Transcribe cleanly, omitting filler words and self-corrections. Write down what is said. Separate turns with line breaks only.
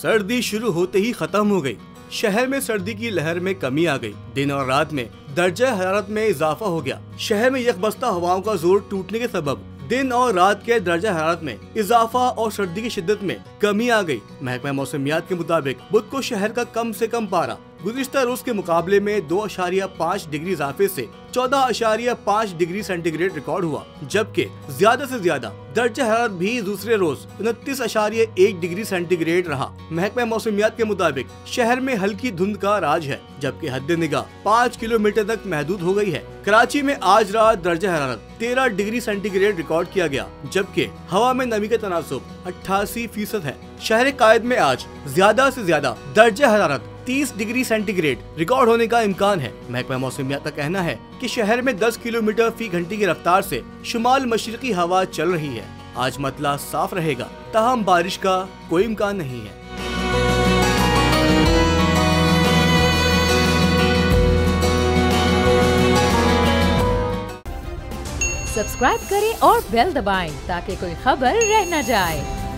सर्दी शुरू होते ही खत्म हो गई। शहर में सर्दी की लहर में कमी आ गई। दिन और रात में दर्जा हरारत में इजाफा हो गया। शहर में यकबस्ता हवाओं का जोर टूटने के सबब दिन और रात के दर्जा हरारत में इजाफा और सर्दी की शिद्दत में कमी आ गई। महकमा मौसमियात के मुताबिक बुध को शहर का कम से कम पारा गुज़िश्ता रोज के मुकाबले में 2.5 डिग्री इजाफे से 14.5 डिग्री सेंटीग्रेड रिकॉर्ड हुआ, जबकि ज्यादा से ज्यादा दर्जा हरारत भी दूसरे रोज 29.1 डिग्री सेंटीग्रेड रहा। महकमा मौसमियात के मुताबिक शहर में हल्की धुंध का राज है, जबकि हद निगाह 5 किलोमीटर तक महदूद हो गई है। कराची में आज रात दर्जा हरारत 13 डिग्री सेंटीग्रेड रिकॉर्ड किया गया, जबकि हवा में नमी का तनासुब 88% है। शहर कायद में आज ज्यादा से ज्यादा दर्जा हरारत 30 डिग्री सेंटीग्रेड रिकॉर्ड होने का इम्कान है। महकमा मौसमियात का कहना है कि शहर में 10 किलोमीटर फी घंटे की रफ्तार से शुमाल मशरिकी हवा चल रही है। आज मतला साफ रहेगा, ताहम बारिश का कोई इम्कान नहीं है।
सब्सक्राइब करें और बेल दबाएं ताकि कोई खबर रह न जाए।